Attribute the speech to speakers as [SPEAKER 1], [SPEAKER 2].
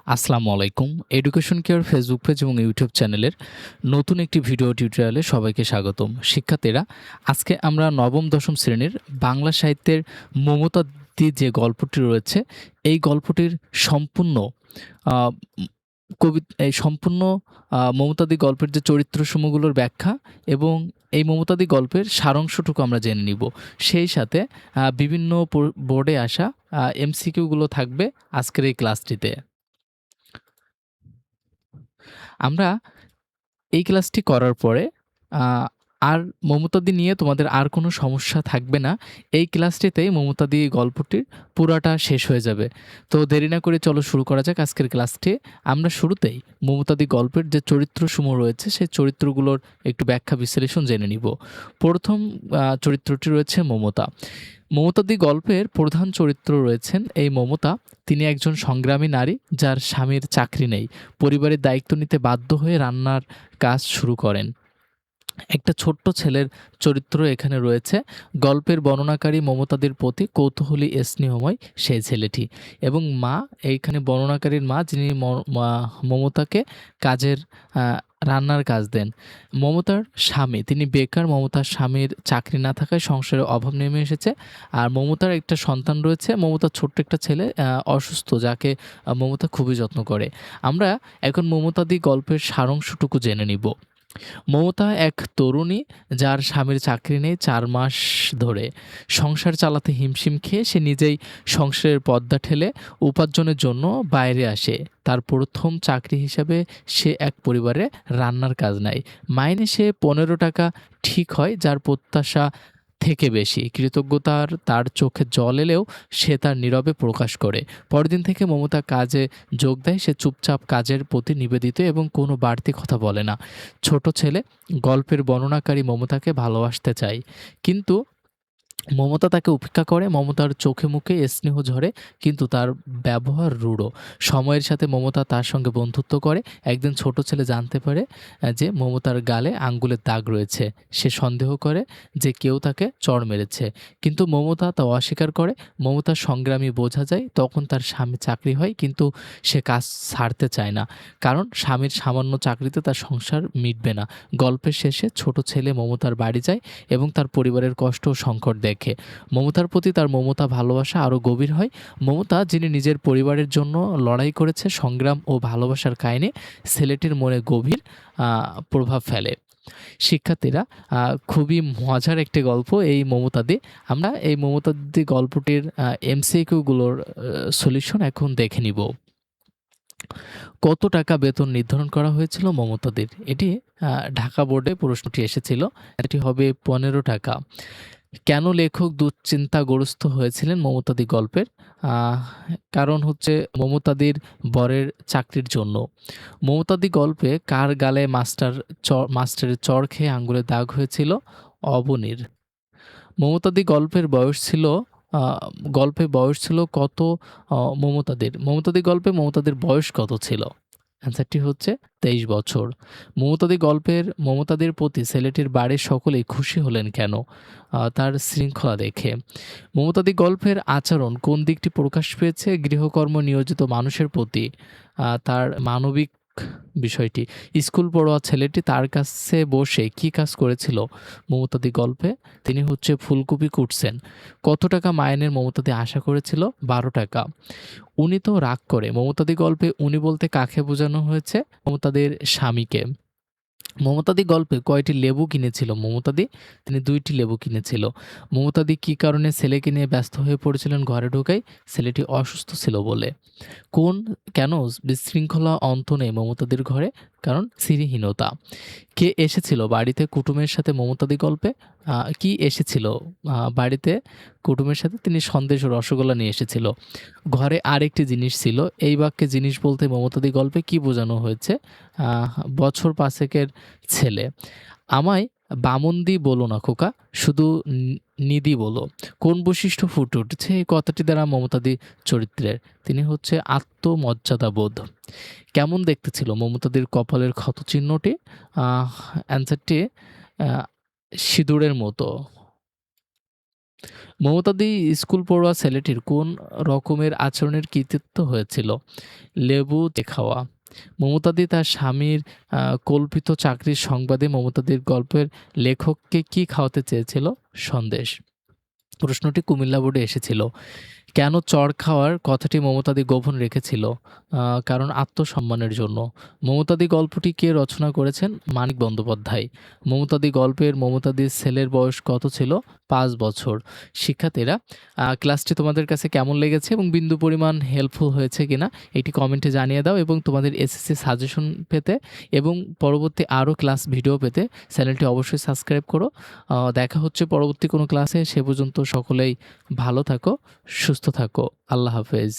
[SPEAKER 1] আসসালামু আলাইকুম। Education care Facebook page এবং ইউটিউব চ্যানেলের নতুন একটি ভিডিও টিউটোরিয়ালে সবাইকে স্বাগতম। শিক্ষার্থীরা, আজকে আমরা নবম দশম শ্রেণীর বাংলা সাহিত্যের মমতাদি যে গল্পটি রয়েছে, এই গল্পটির সম্পূর্ণ আ এই সম্পূর্ণ মমতাদি গল্পের যে চরিত্রসমূহগুলোর ব্যাখ্যা এবং এই মমতাদি গল্পের সারাংশটুকু আমরা জেনে নিব। সেই সাথে বিভিন্ন বোর্ডে আসা এমসিকিউ গুলো থাকবে আজকের এই ক্লাসটিতে। আমরা এই ক্লাসটি করার পরে আ আর মমতাদি নিয়ে তোমাদের আর কোনো সমস্যা থাকবে না। এই ক্লাসটিতেই মমতাদি গল্পটির পুরাটা শেষ হয়ে যাবে। তো দেরি না করে চলো শুরু করা যাক আজকের ক্লাসটি। আমরা শুরুতেই মমতাদি গল্পের যে চরিত্রসমূহ রয়েছে, সেই চরিত্রগুলোর একটু ব্যাখ্যা বিশ্লেষণ জেনে নিব। ১ম চরিত্রটি রয়েছে মমতা। মমতাদি গল্পের প্রধান চরিত্র রয়েছেন এই মমতা। তিনি একজন সংগ্রামী নারী যার স্বামীর চাকরি নেই। পরিবারের দায়িত্ব নিতে বাধ্য হয়ে রান্নার কাজ শুরু করেন। একটা ছোট্ট ছেলের চরিত্র এখানে রয়েছে। গল্পের বর্ণনাকারী মমতাদির প্রতি কৌতূহলী স্নেহময় সেই ছেলেটি এবং মা, এইখানে বর্ণনাকারীর মা যিনি মমতাকে কাজের রান্নার কাজ দেন। মমতার স্বামী তিনি বেকার। মমতার স্বামীর চাকরি না থাকায় সংসারে অভাব নেমে এসেছে। আর মমতার একটা সন্তান রয়েছে। মমতার ছোট্ট একটা ছেলে অসুস্থ, যাকে মমতা খুবই যত্ন করে। আমরা এখন মমতাদি গল্পের সারাংশটুকু জেনে নিব। মমতা এক তরুণী যার স্বামীর চাকরি নেই। ৪ মাস ধরে সংসার চালাতে হিমশিম খেয়ে সে নিজেই সংসারের পর্দা ঠেলে উপার্জনের জন্য বাইরে আসে। তার প্রথম চাকরি হিসাবে সে এক পরিবারে রান্নার কাজ নেয়। মাইনে সে ১৫ টাকা ঠিক হয়, যার প্রত্যাশা থেকে বেশি। কৃতজ্ঞতার তার চোখে জল এলেও সে তার নীরবে প্রকাশ করে। পরদিন থেকে মমতা কাজে যোগ দেয়। সে চুপচাপ কাজের প্রতি নিবেদিত এবং কোনো বাড়তি কথা বলে না। ছোট ছেলে গল্পের বর্ণনাকারী মমতাকে ভালোবাসতে চায়, কিন্তু মমতা তাকে উপেক্ষা করে। মমতার চোখে মুখে স্নেহ ঝরে, কিন্তু তার ব্যবহার রূঢ়। সময়ের সাথে মমতা তার সঙ্গে বন্ধুত্ব করে। একদিন ছোট ছেলে জানতে পারে যে মমতার গালে আঙ্গুলের দাগ রয়েছে। সে সন্দেহ করে যে কেউ তাকে চড় মেরেছে, কিন্তু মমতা তা অস্বীকার করে। মমতার সংগ্রামী বোঝা যায়। তখন তার স্বামী চাকরি হয়, কিন্তু সে কাজ ছাড়তে চায় না, কারণ স্বামীর সামান্য চাকরিতে তার সংসার মিটবে না। গল্পের শেষে ছোট ছেলে মমতার বাড়ি যায় এবং তার পরিবারের কষ্ট ও সংকট দেখে। মমতার প্রতি তার ভালোবাসা আরও গভীর হয়। মমতা, যিনি নিজের পরিবারের জন্য লড়াই করেছে, সংগ্রাম ও ভালোবাসার কাহিনী ছেলেটির মনে গভীর প্রভাব ফেলে। শিক্ষার্থীরা, খুবই মজার একটি গল্প এই মমতাদি। আমরা এই মমতাদি গল্পটির এমসিকিউগুলোর সলিউশন এখন দেখে নিব। কত টাকা বেতন নির্ধারণ করা হয়েছিল মমতাদির? এটি ঢাকা বোর্ডে প্রশ্নটি এসেছিল। এটি হবে ১৫ টাকা। কেন লেখক দুশ্চিন্তাগ্রস্ত হয়েছিলেন মমতাদি গল্পের? আহ, কারণ হচ্ছে মমতাদির বরের চাকরির জন্য। মমতাদি গল্পে কার গালে মাস্টারের চড় খেয়ে আঙ্গুলে দাগ হয়েছিল? অবনীর। মমতাদি গল্পে বয়স ছিল কত মমতাদির? মমতাদি গল্পে মমতাদির বয়স কত ছিল? অ্যান্সারটি হচ্ছে ২৩ বছর। মমতাদির প্রতি ছেলেটির বাড়ির সকলেই খুশি হলেন কেন? তার শৃঙ্খলা দেখে। মমতাদি গল্পের আচরণ কোন দিকটি প্রকাশ পেয়েছে? গৃহকর্ম নিয়োজিত মানুষের প্রতি তার মানবিক বিষয়টি। স্কুল পড়ুয়া ছেলেটি তার কাছে বসে কি কাজ করেছিল মমতাদি গল্পে? তিনি হচ্ছে ফুলকপি কুটছেন। কত টাকা মাইনের মমতাদি আশা করেছিল? ১২ টাকা। উনি তো রাগ করে। মমতাদি গল্পে উনি বলতে কাকে বোঝানো হয়েছে? মমতাদির স্বামীকে। মমতাদি গল্পে কয়টি লেবু কিনেছিল মমতাদি? তিনি ২টি লেবু কিনেছিল। মমতাদি কী কারণে ছেলেকে নিয়ে ব্যস্ত হয়ে পড়েছিলেন ঘরে ঢোকায়? ছেলেটি অসুস্থ ছিল বলে। কেন বিশৃঙ্খলা অন্ত নেই মমতাদির ঘরে? কারণ শ্রীহীনতা। কে এসেছিল বাড়িতে কুটুমের সাথে মমতাদি গল্পে? কি এসেছিল বাড়িতে কুটুমের সাথে? তিনি সন্দেশ ও রসগোল্লা নিয়ে এসেছিল। ঘরে আরেকটি জিনিস ছিল। এই বাক্যে জিনিস বলতে মমতাদি গল্পে কি বোঝানো হয়েছে? বছর ৫-এর ছেলে। আমায় বামনদি বলো না খোকা, শুধু নিধি বলো। কোন বৈশিষ্ট্য ফুটে উঠেছে এই কথাটি দ্বারা মমতাদি চরিত্রের? তিনি হচ্ছে আত্মমর্যাদাবোধ। কেমন দেখতে ছিল মমতাদির কপালের ক্ষতচিহ্নটি? অ্যান্সারটি সিঁদুরের মতো। মমতাদি স্কুল পড়ুয়া ছেলেটির কোন রকমের আচরণের কৃতিত্ব হয়েছিল? লেবু চেটে খাওয়া। মমতাদি তার স্বামীর কল্পিত চাকরির সংবাদে মমতাদির গল্পের লেখককে কী খাওয়াতে চেয়েছিল? সন্দেশ। প্রশ্নটি কুমিল্লা বোর্ডে এসেছিল। কেন চড় খাওয়ার কথাটি মমতাদি গোপন রেখেছিল? কারণ আত্মসম্মানের জন্য। মমতাদি গল্পটি কে রচনা করেছেন? মানিক বন্দ্যোপাধ্যায়। মমতাদি গল্পের মমতাদির ছেলের বয়স কত ছিল? ৫ বছর। শিক্ষার্থীরা, ক্লাসটি তোমাদের কাছে কেমন লেগেছে এবং বিন্দু পরিমাণ হেল্পফুল হয়েছে কিনা এটি কমেন্টে জানিয়ে দাও এবং তোমাদের এসএসসি সাজেশন পেতে এবং পরবর্তী আরও ক্লাস ভিডিও পেতে চ্যানেলটি অবশ্যই সাবস্ক্রাইব করো। দেখা হচ্ছে পরবর্তী কোনো ক্লাসে। সে পর্যন্ত সকলেই ভালো থাকো, সুস্থ থাকো। আল্লাহ হাফেজ।